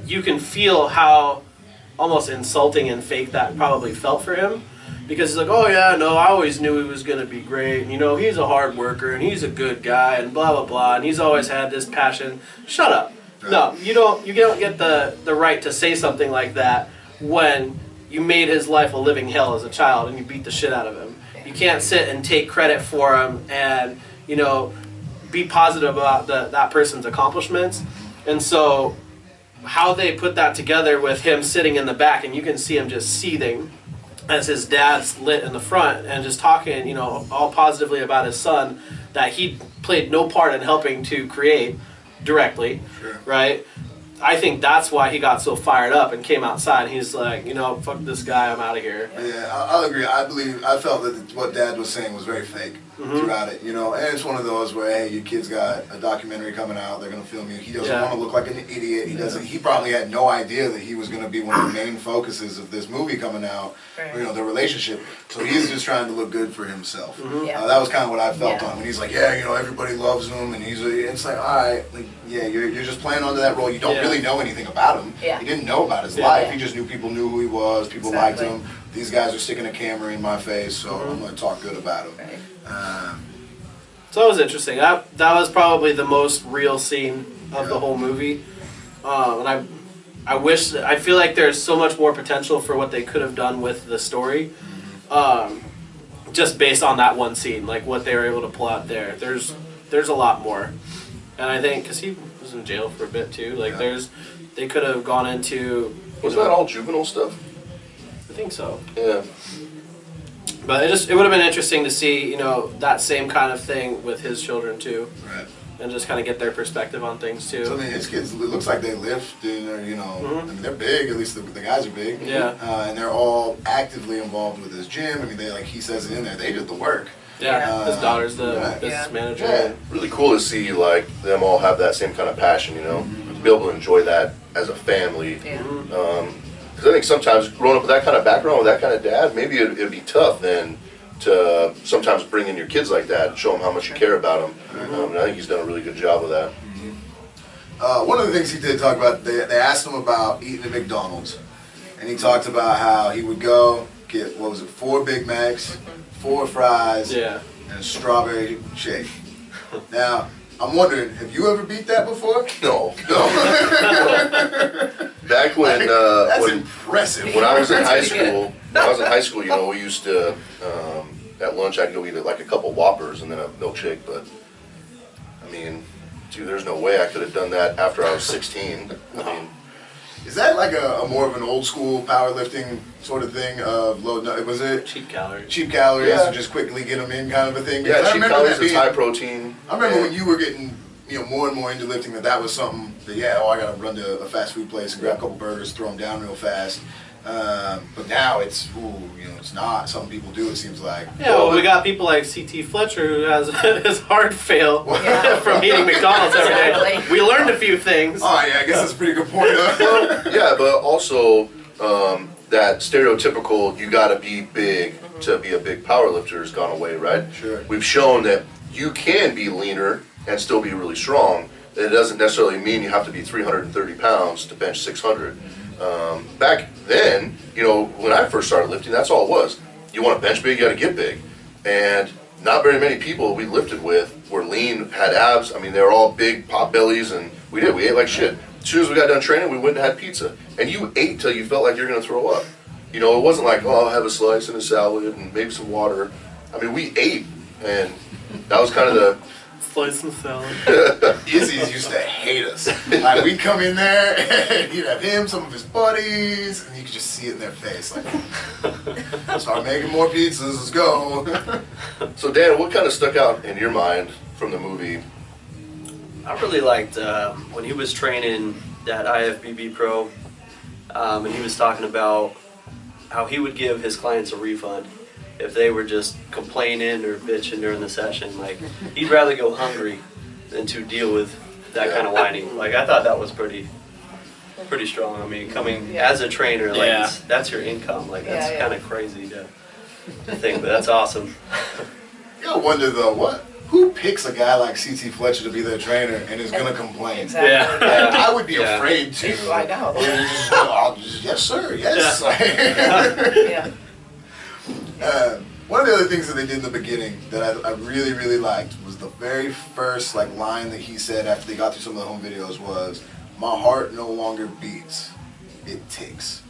you can feel how almost insulting and fake that probably felt for him. Because he's like, oh yeah, no, I always knew he was going to be great, and he's a hard worker, and he's a good guy, and blah, blah, blah, and he's always had this passion. Shut up. No, you don't get the right to say something like that when you made his life a living hell as a child and you beat the shit out of him. You can't sit and take credit for him and, you know, be positive about that person's accomplishments. And so how they put that together with him sitting in the back and you can see him just seething as his dad's lit in the front and just talking, you know, all positively about his son that he played no part in helping to create directly, right? I think that's why he got so fired up and came outside. He's like, you know, fuck this guy, I'm out of here. Yeah, I'll agree. I felt that what Dad was saying was very fake throughout it, you know. And it's one of those where, hey, your kid's got a documentary coming out. They're gonna film you. He doesn't want to look like an idiot. He doesn't. He probably had no idea that he was gonna be one of the main focuses of this movie coming out. Right. You know, the relationship. So he's just trying to look good for himself. That was kind of what I felt on when he's like, yeah, you know, everybody loves him, and it's like, all right, like, yeah, you're just playing onto that role. You don't really know anything about him. He didn't know about his life. He just knew people knew who he was. People liked him. These guys are sticking a camera in my face, so I'm going to talk good about him. So that was interesting. That was probably the most real scene of the whole movie. And I feel like there's so much more potential for what they could have done with the story. Just based on that one scene, like what they were able to pull out there. There's a lot more. And I think, because he was in jail for a bit too, like they could have gone into... Was that all juvenile stuff? I think so. Yeah. But it would have been interesting to see, you know, that same kind of thing with his children too. Right. And just kind of get their perspective on things too. So I mean, his kids, it looks like they lift, and you know, I mean, they're big. At least the guys are big. Yeah. And they're all actively involved with his gym. I mean, they, like he says it in there, they did the work. Yeah. His daughter's the business manager. Yeah. Really cool to see like them all have that same kind of passion, you know, to be able to enjoy that as a family. Because I think sometimes growing up with that kind of background, with that kind of dad, maybe it'd be tough then to sometimes bring in your kids like that and show them how much you care about them. And I think he's done a really good job of that. One of the things he did talk about, they asked him about eating at McDonald's, and he talked about how he would go get, 4 Big Macs, 4 fries, and a strawberry shake. Now, I'm wondering, have you ever beat that before? No. Back when that's impressive. When I was in high school, you know, we used to at lunch I'd go eat like a couple Whoppers and then a milkshake. But I mean, dude, there's no way I could have done that after I was 16. I mean, is that like a more of an old school powerlifting sort of thing of low? Was it cheap calories? Cheap calories, to just quickly get them in, kind of a thing. Yeah, cheap calories. It's high protein. I remember when you were getting, you know, more and more into lifting, that was something that I gotta run to a fast food place and grab a couple burgers, throw them down real fast. But now it's, it's not. Some people do, it seems like. Yeah, well, we got people like CT Fletcher who has his heart fail from eating McDonald's every day. We learned a few things. Oh yeah, I guess that's a pretty good point. Yeah, but also that stereotypical you gotta be big to be a big power lifter has gone away, right? Sure. We've shown that you can be leaner and still be really strong. It doesn't necessarily mean you have to be 330 pounds to bench 600. Back then, you know, when I first started lifting, that's all it was. You want to bench big, you got to get big. And not very many people we lifted with were lean, had abs. I mean, they were all big pot bellies, and we ate like shit. As soon as we got done training, we went and had pizza. And you ate till you felt like you were going to throw up. You know, it wasn't like, oh, I'll have a slice and a salad and maybe some water. I mean, we ate, and that was kind of the... Slice and salad. Izzy's used to hate us. Like, we'd come in there, and he'd have him, some of his buddies, and you could just see it in their face. Like, start making more pizzas, let's go. So, Dan, what kind of stuck out in your mind from the movie? I really liked when he was training that IFBB pro, and he was talking about how he would give his clients a refund if they were just complaining or bitching during the session. Like, he'd rather go hungry than to deal with that kind of whining. Like, I thought that was pretty strong. I mean, coming as a trainer, like that's your income. Like, that's kind of crazy to think, but that's awesome. You gotta wonder though, who picks a guy like CT Fletcher to be their trainer and is gonna complain? Exactly. Yeah. I would be afraid to. I know. Yes, sir. Yes. Yeah. One of the other things that they did in the beginning that I really, really liked was the very first line that he said after they got through some of the home videos was, my heart no longer beats, it ticks.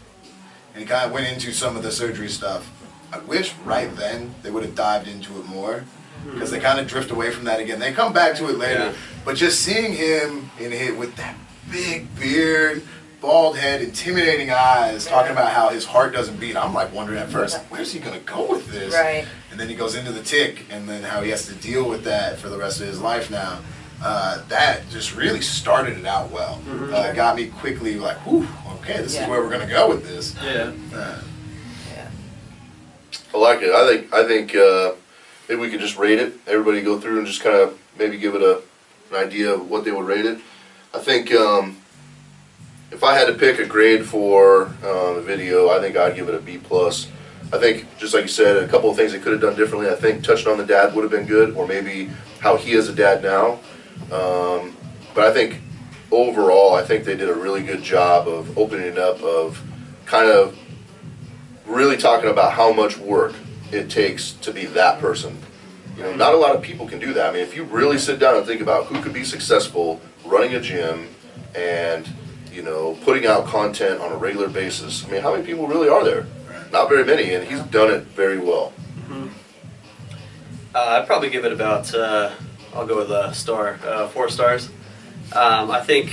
And he kind of went into some of the surgery stuff. I wish right then they would have dived into it more, because they kind of drift away from that again. They come back to it later, Yeah. but just seeing him in it with that big beard, bald head, intimidating eyes, talking about how his heart doesn't beat, I'm like wondering at first, where's he going to go with this? Right. And then he goes into the tick, and then how he has to deal with that for the rest of his life now. That just really started it out well. Got me quickly like, whew, okay, this is where we're going to go with this. Yeah. Yeah. I like it. I think maybe we could just rate it. Everybody go through and just kind of maybe give it an idea of what they would rate it. I think if I had to pick a grade for the video, I think I'd give it a B+. I think, just like you said, a couple of things they could have done differently. I think touching on the dad would have been good, or maybe how he is a dad now. But I think overall, I think they did a really good job of opening it up, of kind of really talking about how much work it takes to be that person. You know, not a lot of people can do that. I mean, if you really sit down and think about who could be successful running a gym and, you know, putting out content on a regular basis, I mean, how many people really are there? Not very many, and he's done it very well. I'd probably give it about, I'll go with a star, 4 stars. I think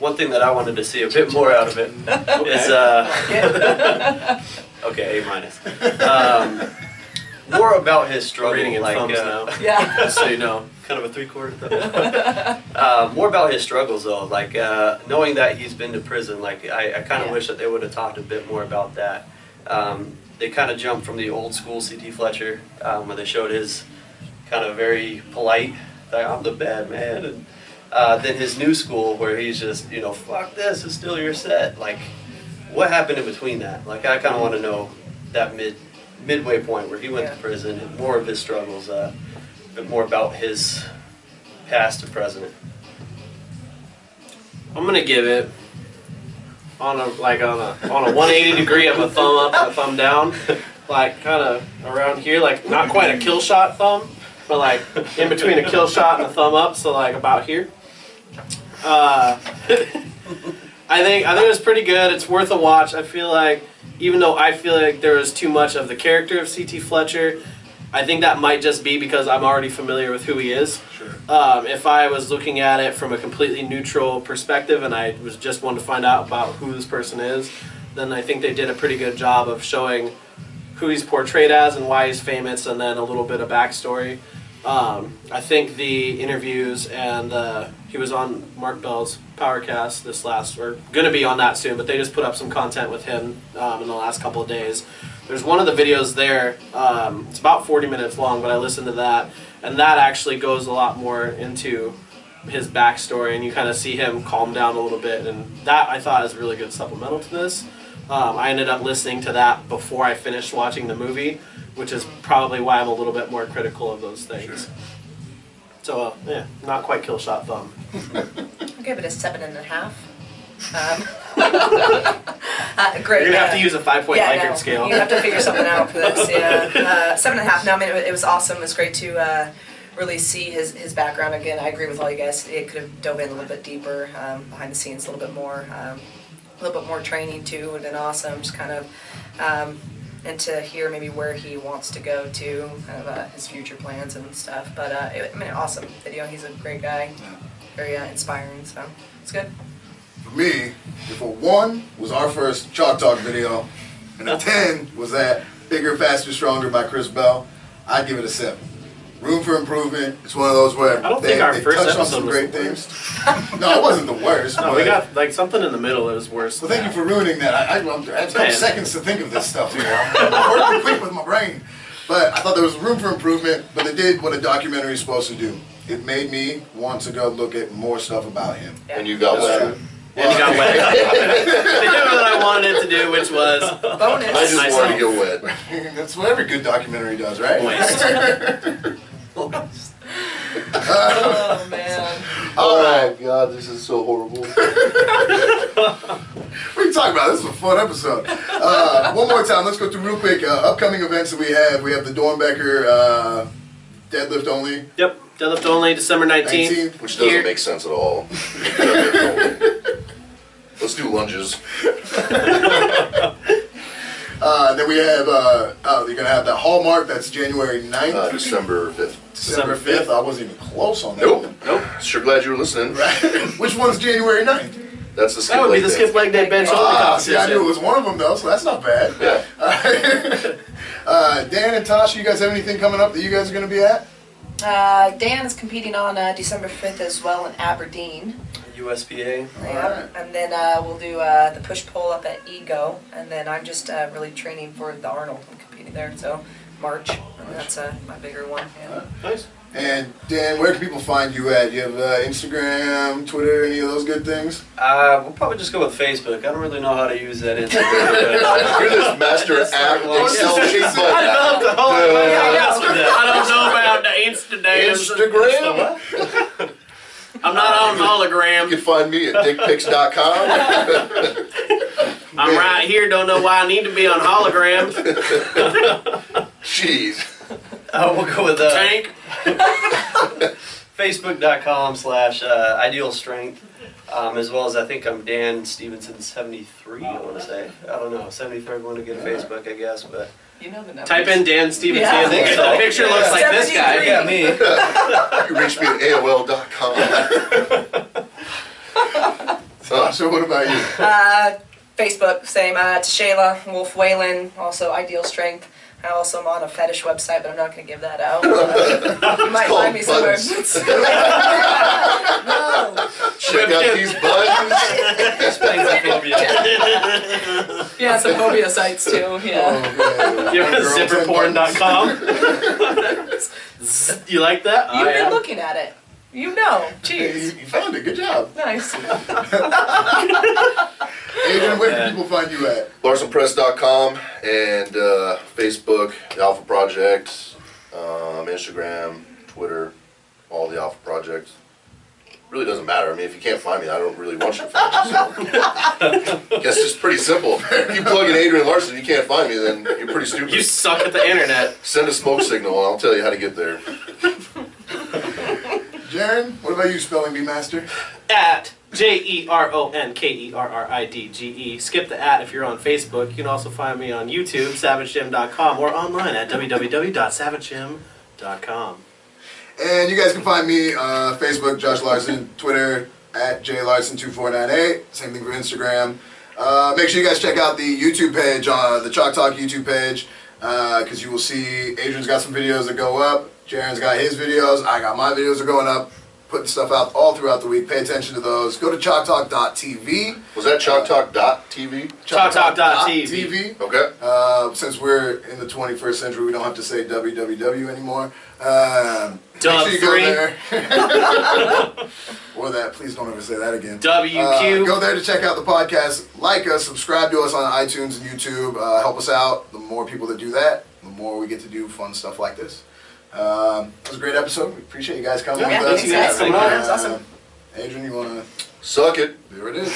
one thing that I wanted to see a bit more out of it is, okay, A-. More about his struggle, Reading in like, thumbs now. Yeah. Just so you know. kind of a 3/4 thumb. More about his struggles though, like knowing that he's been to prison, like I kind of wish that they would have talked a bit more about that. They kind of jumped from the old school CT Fletcher, where they showed his kind of very polite, like, I'm the bad man, and then his new school where he's just, you know, fuck this, it's still your set. Like, what happened in between that? Like, I kind of want to know that midway point where he went to prison, and more of his struggles, a bit more about his past to present. I'm gonna give it on a 180 degree of a thumb up and a thumb down, like kind of around here, like not quite a kill shot thumb, but like in between a kill shot and a thumb up, so like about here. I think it was pretty good. It's worth a watch. I feel like, even though I feel like there was too much of the character of CT Fletcher, I think that might just be because I'm already familiar with who he is. Sure. If I was looking at it from a completely neutral perspective and I was just wanting to find out about who this person is, then I think they did a pretty good job of showing who he's portrayed as and why he's famous, and then a little bit of backstory. I think the interviews and he was on Mark Bell's Powercast this last, or going to be on that soon, but they just put up some content with him in the last couple of days. There's one of the videos there, it's about 40 minutes long, but I listened to that, and that actually goes a lot more into his backstory, and you kind of see him calm down a little bit, and that I thought is really good supplemental to this. I ended up listening to that before I finished watching the movie, which is probably why I'm a little bit more critical of those things. Sure. So, yeah, not quite kill shot thumb. I'll give it a 7.5. Great. You're going to have to use a 5-point Likert no, scale. You have to figure something out for this. Yeah, 7.5. No, I mean it was awesome. It was great to really see his background again. I agree with all you guys. It could have dove in a little bit deeper behind the scenes, a little bit more training too. Would have been awesome. Just kind of. And to hear maybe where he wants to go to, kind of his future plans and stuff. But I mean, awesome video. He's a great guy, very inspiring. So it's good. For me, if a 1 was our first Chalk Talk video, and a 10 was that Bigger, Faster, Stronger by Chris Bell, I'd give it a 7. Room for improvement. It's one of those where I don't think our they first touched on episode some was great the things. No, it wasn't the worst. No, but we got like something in the middle that was worse. Well, thank you for ruining that. I had a couple seconds to think of this stuff here. I'm working quick with my brain. But I thought there was room for improvement, but it did what a documentary is supposed to do. It made me want to go look at more stuff about him. And you got wet. And you got wet. They did what I wanted it to do, which was Bonus. I just Nice wanted to help. get wet. That's what every good documentary does, right? Oh man. Oh my god, this is so horrible. We can talk about it. This is a fun episode. One more time, let's go through real quick. Upcoming events that we have. We have the Dornbecker deadlift only. Yep, deadlift only, December 19th. Which doesn't Here. make sense at all. Let's do lunges. And then we have, you're going to have that Hallmark, that's January 9th. December 5th. December 5th. I wasn't even close on that Nope. one. Nope. Sure glad you were listening. Right. Which one's January 9th? That's the skip That would be leg the day. skip leg day bench only See, I knew it competition. was one of them, though, so that's not bad. Yeah. Dan and Tasha, you guys have anything coming up that you guys are going to be at? Dan is competing on December 5th as well in Aberdeen. USPA. Alright. And then we'll do the push-pull up at Ego. And then I'm just really training for the Arnold. I'm competing there, so March. And that's my bigger one. Yeah. Nice. And Dan, where can people find you at? You have Instagram, Twitter, any of those good things? We'll probably just go with Facebook. I don't really know how to use that Instagram. You're this master app Excel sheet I button. developed a whole Yeah, I don't know about the Instagrams. Instagram. I'm not on You hologram. can find me at dickpics.com. I'm right here. Don't know why I need to be on hologram. Jeez. We'll go with Tank. Facebook.com/ideal strength. As well as I think I'm Dan Stevenson 73, I want to say. I don't know, 73rd one to get a Facebook, I guess, but You know the numbers. Type in Dan Stevenson. Yeah. And the picture looks like this guy. 73. yeah, me. You can reach me at AOL.com. So what about you? Facebook, same. Tashayla, Wolf Whalen, also Ideal Strength. I also am on a fetish website, but I'm not going to give that out. You might find me somewhere. No. Check out these buttons. Yeah, some phobia sites too. Yeah. You have zipperporn.com. You like that? You've been looking at it. You know. Cheers. You found it. Good job. Nice. Adrian, where can people find you at? LarsonPress.com and Facebook, the Alpha Project, Instagram, Twitter, all the Alpha Projects. Really doesn't matter. I mean, if you can't find me, I don't really want you to find me. So. Guess it's pretty simple. If you plug in Adrian Larson, you can't find me, then you're pretty stupid. You suck at the internet. Send a smoke signal, and I'll tell you how to get there. Jaren, what about you, Spelling Bee Master? At JeronKerridge. Skip the at if you're on Facebook. You can also find me on YouTube, SavageGym.com, or online at www.savagegym.com. And you guys can find me Facebook, Josh Larson, Twitter, at JLarson2498. Same thing for Instagram. Make sure you guys check out the YouTube page, the Chalk Talk YouTube page, because you will see Adrian's got some videos that go up. Jaren's got his videos. I got my videos that are going up. Putting stuff out all throughout the week. Pay attention to those. Go to chalktalk.tv. Was that chalktalk.tv? Chalktalk.tv. Okay. Since we're in the 21st century, we don't have to say www anymore. Make Dub sure you go 3. there. Or that. Please don't ever say that again. WQ. Go there to check out the podcast. Like us. Subscribe to us on iTunes and YouTube. Help us out. The more people that do that, the more we get to do fun stuff like this. It was a great episode. We appreciate you guys coming Yeah, with us. thanks guys. Thank you. That's awesome. Adrian, you want to... Suck it. There it is.